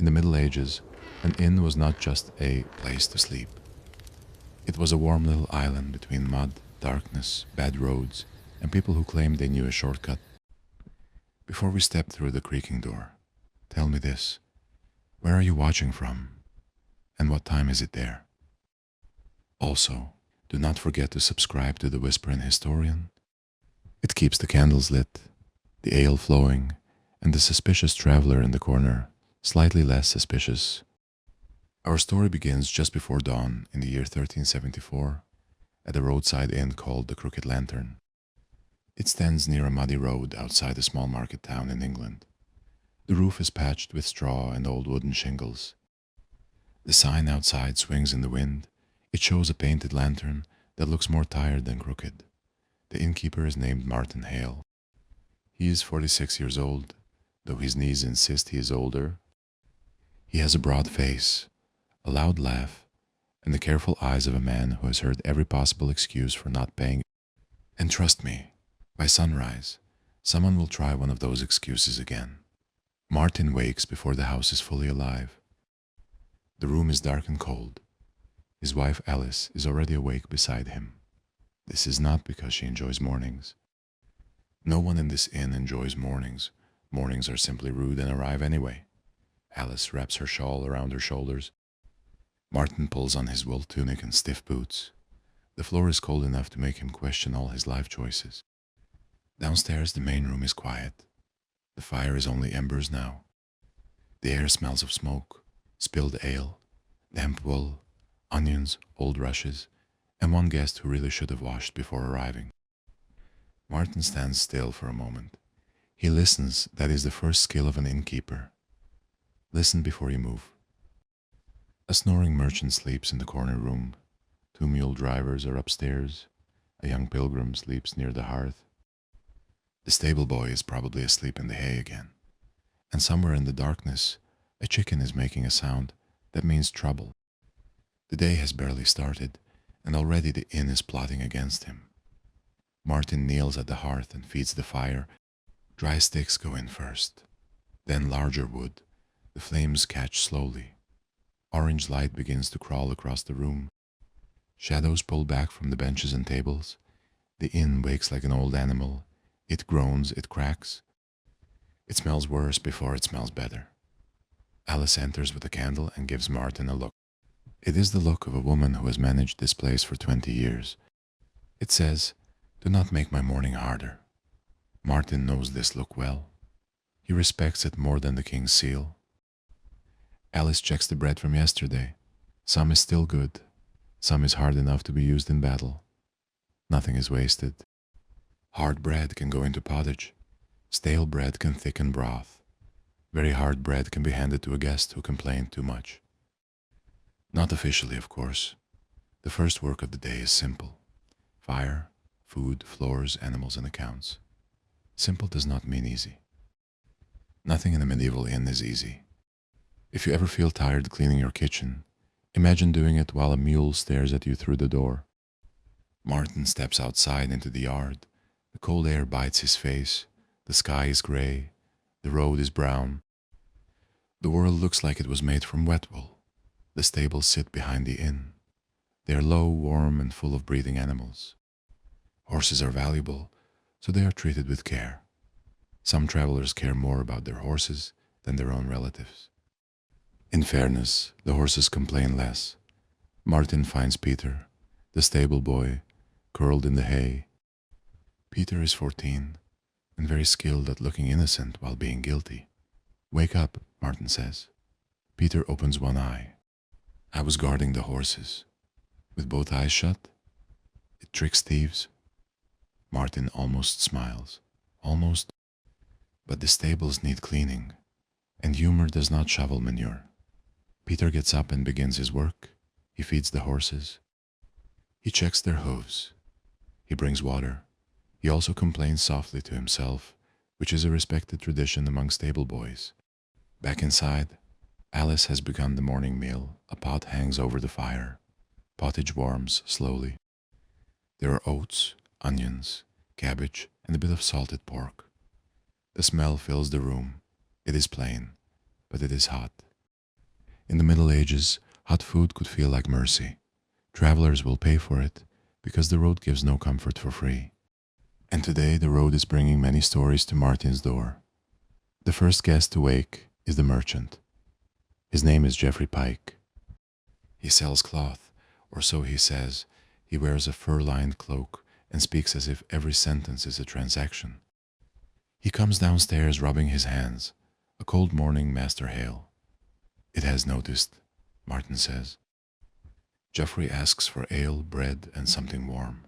In the Middle Ages, an inn was not just a place to sleep. It was a warm little island between mud, darkness, bad roads, and people who claimed they knew a shortcut. Before we step through the creaking door, tell me this. Where are you watching from? And what time is it there? Also, do not forget to subscribe to the Whisperin Historian. It keeps the candles lit, the ale flowing, and the suspicious traveler in the corner slightly less suspicious. Our story begins just before dawn in the year 1374 at a roadside inn called the Crooked Lantern. It stands near a muddy road outside a small market town in England. The roof is patched with straw and old wooden shingles. The sign outside swings in the wind. It shows a painted lantern that looks more tired than crooked. The innkeeper is named Martin Hale. He is 46 years old, though his knees insist he is older. He has a broad face, a loud laugh, and the careful eyes of a man who has heard every possible excuse for not paying. And trust me, by sunrise, someone will try one of those excuses again. Martin wakes before the house is fully alive. The room is dark and cold. His wife Alice is already awake beside him. This is not because she enjoys mornings. No one in this inn enjoys mornings. Mornings are simply rude and arrive anyway. Alice wraps her shawl around her shoulders. Martin pulls on his wool tunic and stiff boots. The floor is cold enough to make him question all his life choices. Downstairs, the main room is quiet. The fire is only embers now. The air smells of smoke, spilled ale, damp wool, onions, old rushes, and one guest who really should have washed before arriving. Martin stands still for a moment. He listens. That is the first skill of an innkeeper. Listen before you move. A snoring merchant sleeps in the corner room. 2 mule drivers are upstairs. A young pilgrim sleeps near the hearth. The stable boy is probably asleep in the hay again. And somewhere in the darkness, a chicken is making a sound that means trouble. The day has barely started, and already the inn is plotting against him. Martin kneels at the hearth and feeds the fire. Dry sticks go in first, then larger wood. The flames catch slowly. Orange light begins to crawl across the room. Shadows pull back from the benches and tables. The inn wakes like an old animal. It groans, it cracks. It smells worse before it smells better. Alice enters with a candle and gives Martin a look. It is the look of a woman who has managed this place for 20 years. It says, "Do not make my morning harder." Martin knows this look well. He respects it more than the king's seal. Alice checks the bread from yesterday. Some is still good. Some is hard enough to be used in battle. Nothing is wasted. Hard bread can go into pottage. Stale bread can thicken broth. Very hard bread can be handed to a guest who complained too much. Not officially, of course. The first work of the day is simple. Fire, food, floors, animals, and accounts. Simple does not mean easy. Nothing in a medieval inn is easy. If you ever feel tired cleaning your kitchen, imagine doing it while a mule stares at you through the door. Martin steps outside into the yard. The cold air bites his face. The sky is gray. The road is brown. The world looks like it was made from wet wool. The stables sit behind the inn. They are low, warm, and full of breathing animals. Horses are valuable, so they are treated with care. Some travelers care more about their horses than their own relatives. In fairness, the horses complain less. Martin finds Peter, the stable boy, curled in the hay. Peter is 14 and very skilled at looking innocent while being guilty. "Wake up," Martin says. Peter opens one eye. "I was guarding the horses." With both eyes shut? It tricks thieves. Martin almost smiles. Almost. But the stables need cleaning, and humor does not shovel manure. Peter gets up and begins his work. He feeds the horses. He checks their hooves. He brings water. He also complains softly to himself, which is a respected tradition among stable boys. Back inside, Alice has begun the morning meal. A pot hangs over the fire. Pottage warms slowly. There are oats, onions, cabbage, and a bit of salted pork. The smell fills the room. It is plain, but it is hot. In the Middle Ages, hot food could feel like mercy. Travelers will pay for it because the road gives no comfort for free. And today the road is bringing many stories to Martin's door. The first guest to wake is the merchant. His name is Geoffrey Pike. He sells cloth, or so he says. He wears a fur-lined cloak and speaks as if every sentence is a transaction. He comes downstairs rubbing his hands. A cold morning, Master Hale. It has noticed, Martin says. Geoffrey asks for ale, bread, and something warm.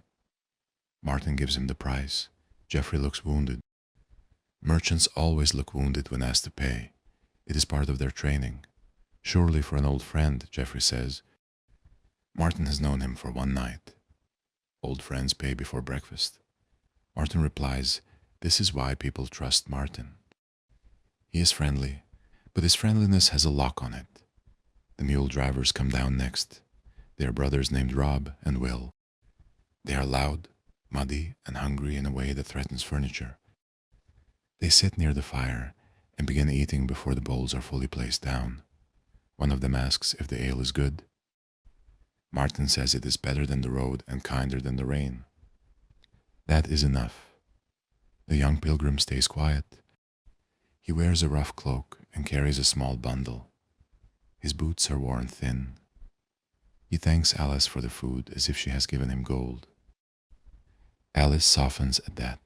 Martin gives him the price. Geoffrey looks wounded. Merchants always look wounded when asked to pay. It is part of their training. Surely for an old friend, Geoffrey says. Martin has known him for one night. Old friends pay before breakfast. Martin replies, this is why people trust Martin. He is friendly, but his friendliness has a lock on it. The mule drivers come down next. They are brothers named Rob and Will. They are loud, muddy, and hungry in a way that threatens furniture. They sit near the fire and begin eating before the bowls are fully placed down. One of them asks if the ale is good. Martin says it is better than the road and kinder than the rain. That is enough. The young pilgrim stays quiet. He wears a rough cloak and carries a small bundle. His boots are worn thin. He thanks Alice for the food as if she has given him gold. Alice softens at that.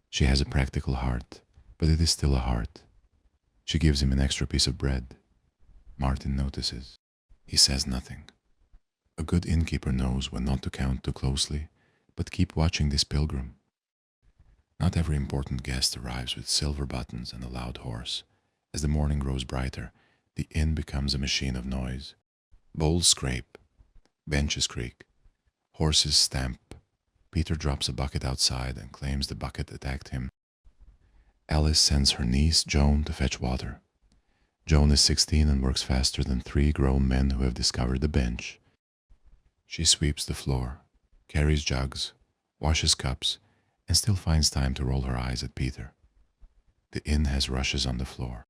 She has a practical heart, but it is still a heart. She gives him an extra piece of bread. Martin notices. He says nothing. A good innkeeper knows when not to count too closely, but keep watching this pilgrim. Not every important guest arrives with silver buttons and a loud horse. As the morning grows brighter, the inn becomes a machine of noise. Bowls scrape, benches creak, horses stamp. Peter drops a bucket outside and claims the bucket attacked him. Alice sends her niece, Joan, to fetch water. Joan is 16 and works faster than 3 grown men who have discovered the bench. She sweeps the floor, carries jugs, washes cups, and still finds time to roll her eyes at Peter. The inn has rushes on the floor.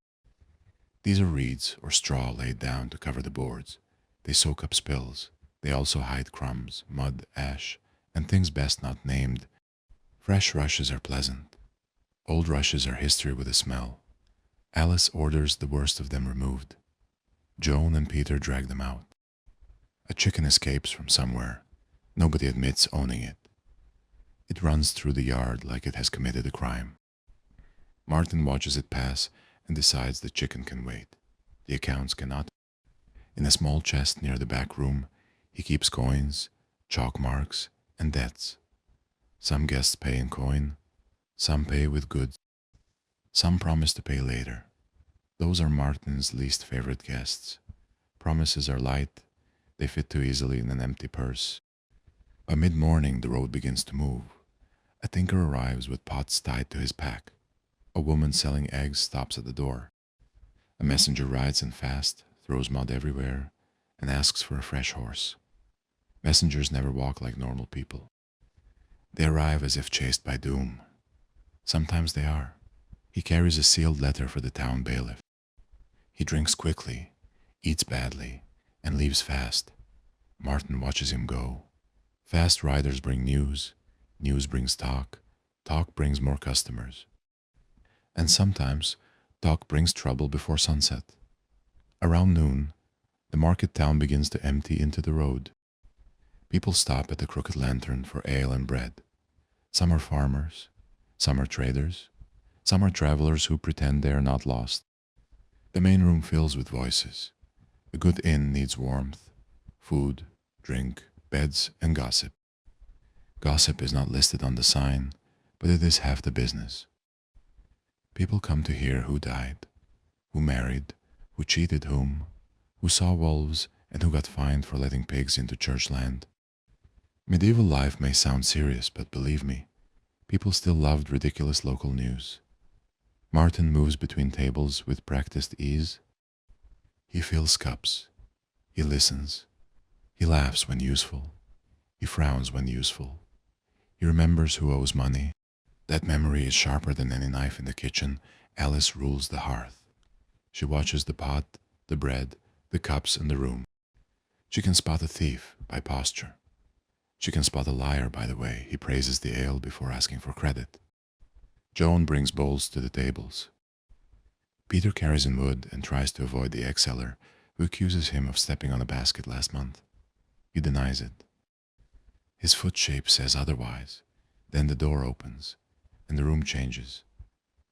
These are reeds or straw laid down to cover the boards. They soak up spills. They also hide crumbs, mud, ash, and things best not named. Fresh rushes are pleasant. Old rushes are history with a smell. Alice orders the worst of them removed. Joan and Peter drag them out. A chicken escapes from somewhere. Nobody admits owning it. It runs through the yard like it has committed a crime. Martin watches it pass and decides the chicken can wait. The accounts cannot. In a small chest near the back room, he keeps coins, chalk marks, and debts. Some guests pay in coin, some pay with goods. Some promise to pay later. Those are Martin's least favorite guests. Promises are light, they fit too easily in an empty purse. By mid-morning the road begins to move. A tinker arrives with pots tied to his pack. A woman selling eggs stops at the door. A messenger rides in fast, throws mud everywhere, and asks for a fresh horse. Messengers never walk like normal people. They arrive as if chased by doom. Sometimes they are. He carries a sealed letter for the town bailiff. He drinks quickly, eats badly, and leaves fast. Martin watches him go. Fast riders bring news, news brings talk, talk brings more customers. And sometimes, talk brings trouble before sunset. Around noon, the market town begins to empty into the road. People stop at the Crooked Lantern for ale and bread. Some are farmers, some are traders, some are travelers who pretend they are not lost. The main room fills with voices. A good inn needs warmth, food, drink, beds, and gossip. Gossip is not listed on the sign, but it is half the business. People come to hear who died, who married, who cheated whom, who saw wolves, and who got fined for letting pigs into church land. Medieval life may sound serious, but believe me, people still loved ridiculous local news. Martin moves between tables with practiced ease. He fills cups. He listens. He laughs when useful. He frowns when useful. He remembers who owes money. That memory is sharper than any knife in the kitchen. Alice rules the hearth. She watches the pot, the bread, the cups in the room. She can spot a thief by posture. She can spot a liar by the way he praises the ale before asking for credit. Joan brings bowls to the tables. Peter carries in wood and tries to avoid the egg-seller, who accuses him of stepping on a basket last month. He denies it. His foot shape says otherwise. Then the door opens, and the room changes.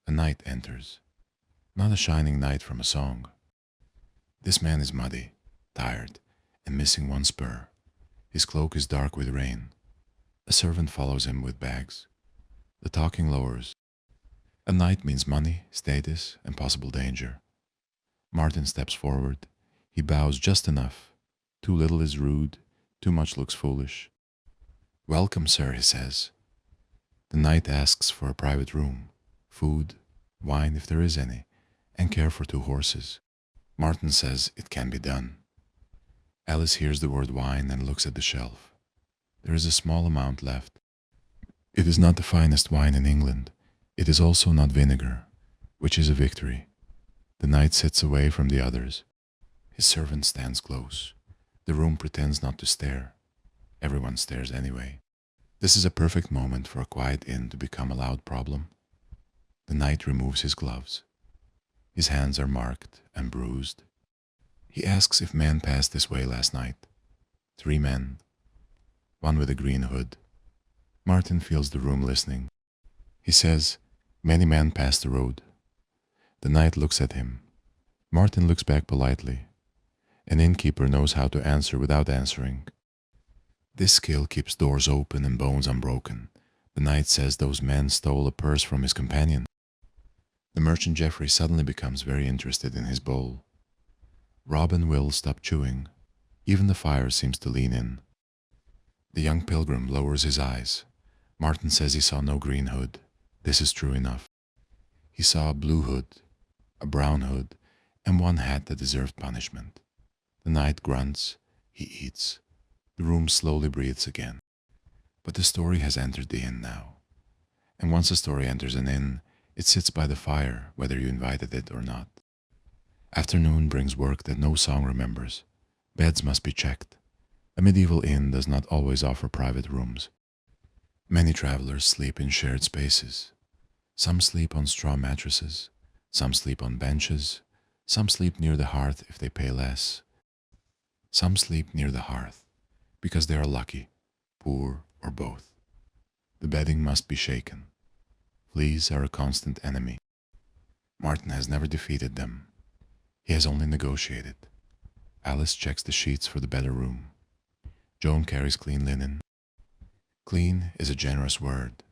A knight enters. Not a shining knight from a song. This man is muddy, tired, and missing one spur. His cloak is dark with rain. A servant follows him with bags. The talking lowers. A knight means money, status, and possible danger. Martin steps forward. He bows just enough. Too little is rude, too much looks foolish. "Welcome, sir," he says. The knight asks for a private room, food, wine if there is any, and care for 2 horses. Martin says it can be done. Alice hears the word wine and looks at the shelf. There is a small amount left. It is not the finest wine in England. It is also not vinegar, which is a victory. The knight sits away from the others. His servant stands close. The room pretends not to stare. Everyone stares anyway. This is a perfect moment for a quiet inn to become a loud problem. The knight removes his gloves. His hands are marked and bruised. He asks if men passed this way last night. 3 men. One with a green hood. Martin fills the room listening. He says, "Many men passed the road." The knight looks at him. Martin looks back politely. An innkeeper knows how to answer without answering. This skill keeps doors open and bones unbroken. The knight says those men stole a purse from his companion. The merchant Geoffrey suddenly becomes very interested in his bowl. Rob and Will stop chewing. Even the fire seems to lean in. The young pilgrim lowers his eyes. Martin says he saw no green hood. This is true enough. He saw a blue hood, a brown hood, and one hat that deserved punishment. The knight grunts. He eats. The room slowly breathes again. But the story has entered the inn now. And once a story enters an inn, it sits by the fire, whether you invited it or not. Afternoon brings work that no song remembers. Beds must be checked. A medieval inn does not always offer private rooms. Many travelers sleep in shared spaces. Some sleep on straw mattresses. Some sleep on benches. Some sleep near the hearth if they pay less. Some sleep near the hearth because they are lucky, poor, or both. The bedding must be shaken. Fleas are a constant enemy. Martin has never defeated them. He has only negotiated. Alice checks the sheets for the better room. Joan carries clean linen. Clean is a generous word.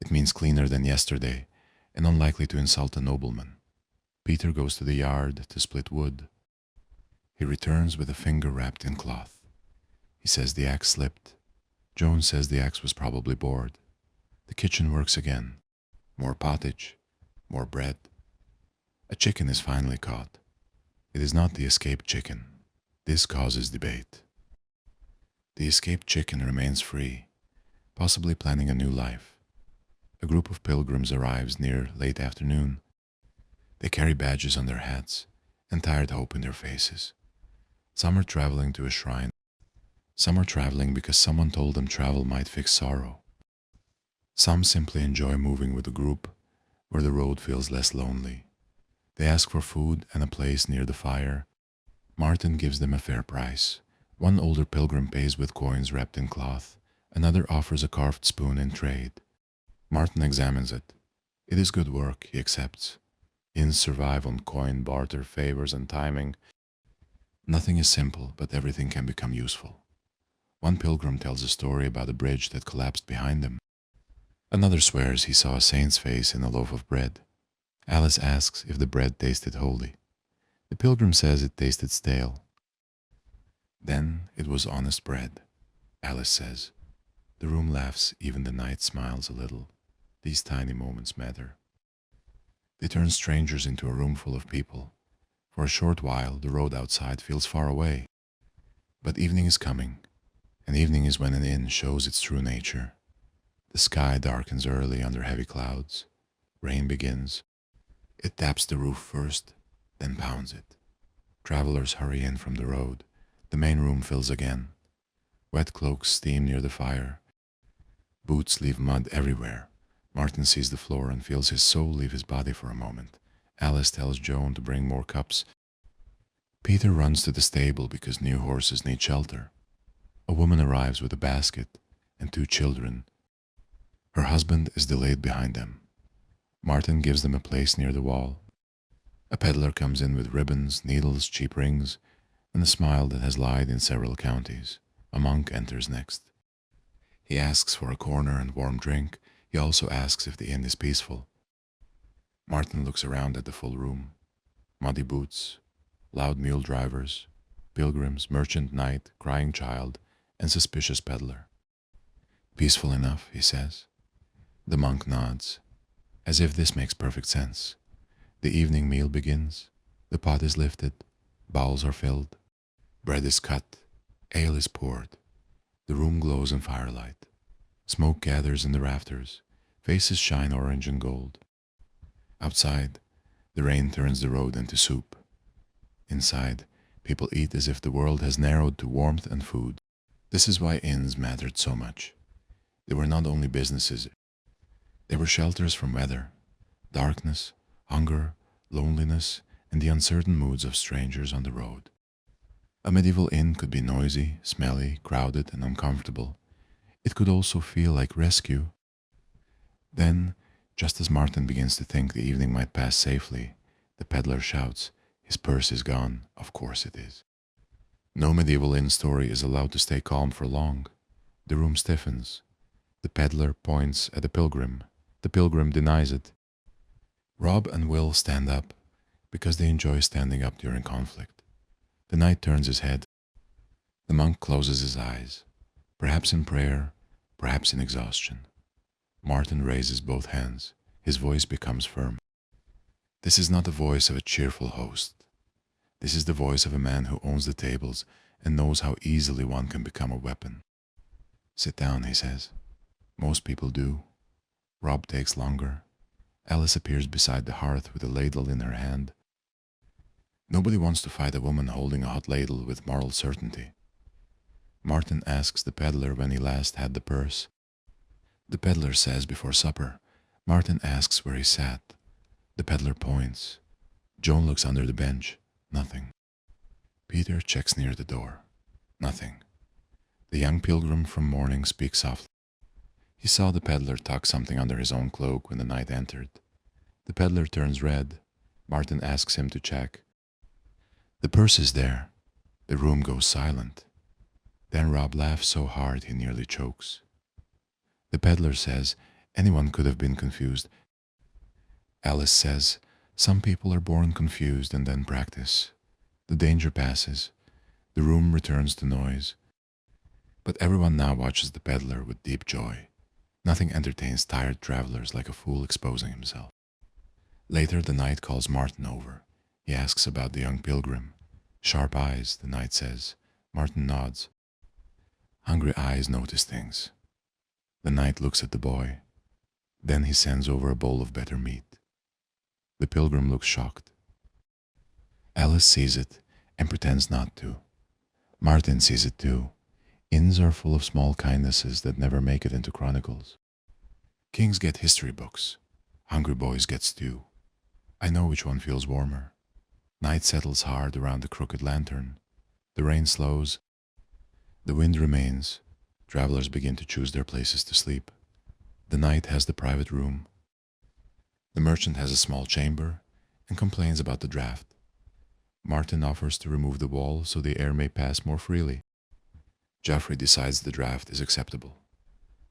It means cleaner than yesterday and unlikely to insult a nobleman. Peter goes to the yard to split wood. He returns with a finger wrapped in cloth. He says the axe slipped. Joan says the axe was probably bored. The kitchen works again. More pottage, more bread. A chicken is finally caught. It is not the escaped chicken. This causes debate. The escaped chicken remains free, possibly planning a new life. A group of pilgrims arrives near late afternoon. They carry badges on their hats and tired hope in their faces. Some are traveling to a shrine. Some are traveling because someone told them travel might fix sorrow. Some simply enjoy moving with a group where the road feels less lonely. They ask for food and a place near the fire. Martin gives them a fair price. One older pilgrim pays with coins wrapped in cloth. Another offers a carved spoon in trade. Martin examines it. It is good work, he accepts. Inns survive on coin, barter, favors, and timing. Nothing is simple, but everything can become useful. One pilgrim tells a story about a bridge that collapsed behind them. Another swears he saw a saint's face in a loaf of bread. Alice asks if the bread tasted holy. The pilgrim says it tasted stale. Then it was honest bread, Alice says. The room laughs, even the night smiles a little. These tiny moments matter. They turn strangers into a room full of people. For a short while, the road outside feels far away. But evening is coming, and evening is when an inn shows its true nature. The sky darkens early under heavy clouds. Rain begins. It taps the roof first, then pounds it. Travelers hurry in from the road. The main room fills again. Wet cloaks steam near the fire. Boots leave mud everywhere. Martin sees the floor and feels his soul leave his body for a moment. Alice tells Joan to bring more cups. Peter runs to the stable because new horses need shelter. A woman arrives with a basket and 2 children. Her husband is delayed behind them. Martin gives them a place near the wall. A peddler comes in with ribbons, needles, cheap rings, and a smile that has lied in several counties. A monk enters next. He asks for a corner and warm drink. He also asks if the inn is peaceful. Martin looks around at the full room. Muddy boots, loud mule drivers, pilgrims, merchant knight, crying child, and suspicious peddler. Peaceful enough, he says. The monk nods, as if this makes perfect sense. The evening meal begins. The pot is lifted. Bowls are filled. Bread is cut. Ale is poured. The room glows in firelight. Smoke gathers in the rafters. Faces shine orange and gold. Outside, the rain turns the road into soup. Inside, people eat as if the world has narrowed to warmth and food. This is why inns mattered so much. They were not only businesses, they were shelters from weather, darkness, hunger, loneliness, and the uncertain moods of strangers on the road. A medieval inn could be noisy, smelly, crowded, and uncomfortable. It could also feel like rescue. Then, just as Martin begins to think the evening might pass safely, the peddler shouts, "His purse is gone." Of course it is. No medieval inn story is allowed to stay calm for long. The room stiffens. The peddler points at the pilgrim. The pilgrim denies it. Rob and Will stand up because they enjoy standing up during conflict. The knight turns his head. The monk closes his eyes, perhaps in prayer, perhaps in exhaustion. Martin raises both hands. His voice becomes firm. This is not the voice of a cheerful host. This is the voice of a man who owns the tables and knows how easily one can become a weapon. "Sit down," he says. Most people do. Rob takes longer. Alice appears beside the hearth with a ladle in her hand. Nobody wants to fight a woman holding a hot ladle with moral certainty. Martin asks the peddler when he last had the purse. The peddler says before supper. Martin asks where he sat. The peddler points. Joan looks under the bench. Nothing. Peter checks near the door. Nothing. The young pilgrim from morning speaks softly. He saw the peddler tuck something under his own cloak when the knight entered. The peddler turns red. Martin asks him to check. The purse is there. The room goes silent. Then Rob laughs so hard he nearly chokes. The peddler says anyone could have been confused. Alice says some people are born confused and then practice. The danger passes. The room returns to noise. But everyone now watches the peddler with deep joy. Nothing entertains tired travelers like a fool exposing himself. Later the knight calls Martin over. He asks about the young pilgrim. Sharp eyes, the knight says. Martin nods. Hungry eyes notice things. The knight looks at the boy. Then he sends over a bowl of better meat. The pilgrim looks shocked. Alice sees it and pretends not to. Martin sees it too. Inns are full of small kindnesses that never make it into chronicles. Kings get history books. Hungry boys get stew. I know which one feels warmer. Night settles hard around the crooked lantern. The rain slows. The wind remains. Travelers begin to choose their places to sleep. The knight has the private room. The merchant has a small chamber and complains about the draft. Martin offers to remove the wall so the air may pass more freely. Geoffrey decides the draft is acceptable.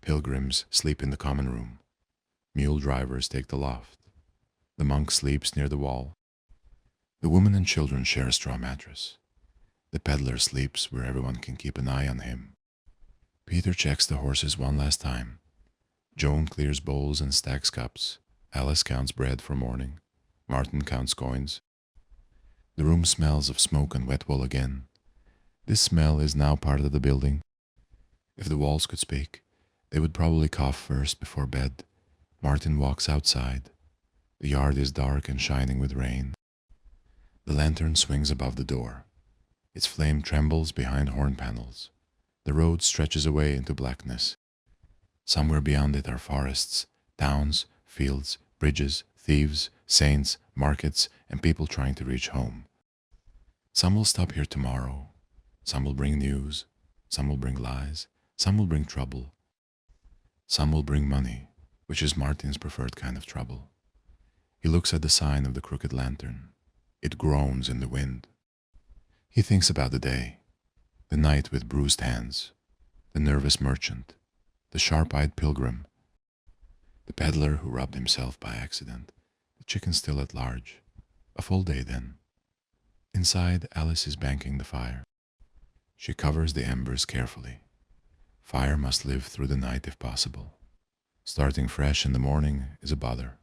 Pilgrims sleep in the common room. Mule drivers take the loft. The monk sleeps near the wall. The women and children share a straw mattress. The peddler sleeps where everyone can keep an eye on him. Peter checks the horses one last time. Joan clears bowls and stacks cups. Alice counts bread for morning. Martin counts coins. The room smells of smoke and wet wool again. This smell is now part of the building. If the walls could speak, they would probably cough first before bed. Martin walks outside. The yard is dark and shining with rain. The lantern swings above the door. Its flame trembles behind horn panels. The road stretches away into blackness. Somewhere beyond it are forests, towns, fields, bridges, thieves, saints, markets, and people trying to reach home. Some will stop here tomorrow. Some will bring news. Some will bring lies. Some will bring trouble. Some will bring money, which is Martin's preferred kind of trouble. He looks at the sign of the crooked lantern. It groans in the wind. He thinks about the day, the night with bruised hands, the nervous merchant, the sharp-eyed pilgrim, the peddler who robbed himself by accident, the chicken still at large. A full day then. Inside, Alice is banking the fire. She covers the embers carefully. Fire must live through the night if possible. Starting fresh in the morning is a bother.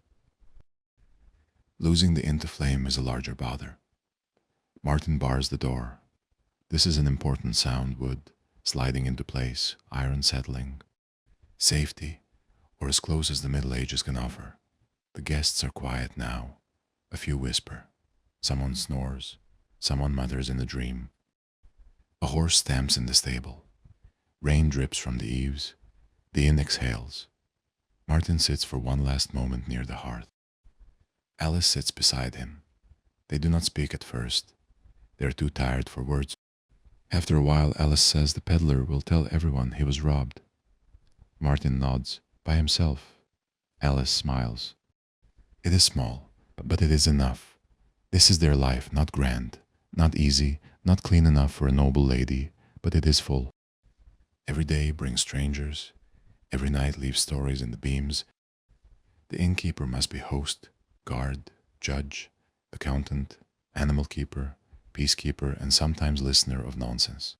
Losing the into flame is a larger bother. Martin bars the door. This is an important sound: wood sliding into place, iron settling. Safety, or as close as the Middle Ages can offer. The guests are quiet now. A few whisper. Someone snores. Someone mutters in a dream. A horse stamps in the stable. Rain drips from the eaves. The inn exhales. Martin sits for one last moment near the hearth. Alice sits beside him. They do not speak at first. They are too tired for words. After a while, Alice says the peddler will tell everyone he was robbed. Martin nods, by himself. Alice smiles. It is small, but it is enough. This is their life, not grand, not easy, not clean enough for a noble lady, but it is full. Every day brings strangers. Every night leaves stories in the beams. The innkeeper must be host, guard, judge, accountant, animal keeper, peacekeeper, and sometimes listener of nonsense.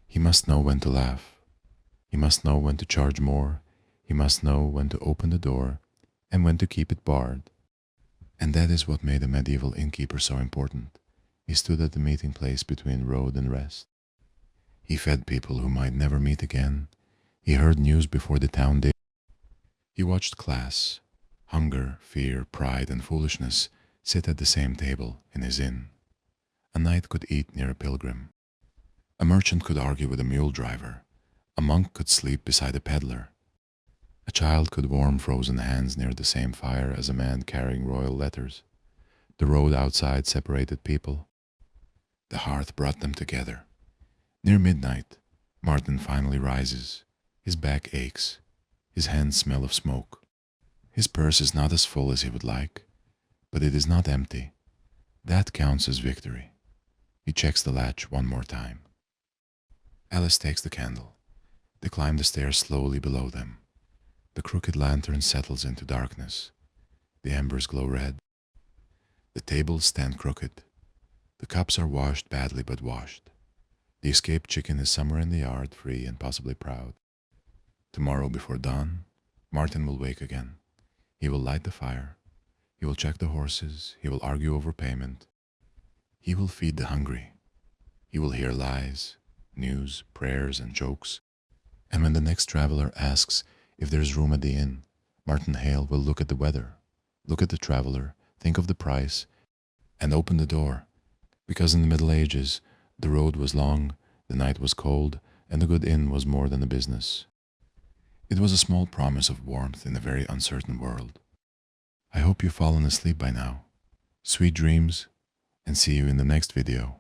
He must know when to laugh. He must know when to charge more. He must know when to open the door and when to keep it barred. And that is what made a medieval innkeeper so important. He stood at the meeting place between road and rest. He fed people who might never meet again. He heard news before the town did. He watched class, hunger, fear, pride, and foolishness sit at the same table in his inn. A knight could eat near a pilgrim. A merchant could argue with a mule driver. A monk could sleep beside a peddler. A child could warm frozen hands near the same fire as a man carrying royal letters. The road outside separated people. The hearth brought them together. Near midnight, Martin finally rises. His back aches. His hands smell of smoke. His purse is not as full as he would like, but it is not empty. That counts as victory. He checks the latch one more time. Alice takes the candle. They climb the stairs slowly below them. The crooked lantern settles into darkness. The embers glow red. The tables stand crooked. The cups are washed badly but washed. The escaped chicken is somewhere in the yard, free and possibly proud. Tomorrow before dawn, Martin will wake again. He will light the fire. He will check the horses. He will argue over payment. He will feed the hungry. He will hear lies, news, prayers, and jokes. And when the next traveler asks if there's room at the inn, Martin Hale will look at the weather, look at the traveler, think of the price, and open the door. Because in the Middle Ages, the road was long, the night was cold, and a good inn was more than a business. It was a small promise of warmth in a very uncertain world. I hope you've fallen asleep by now. Sweet dreams, and see you in the next video.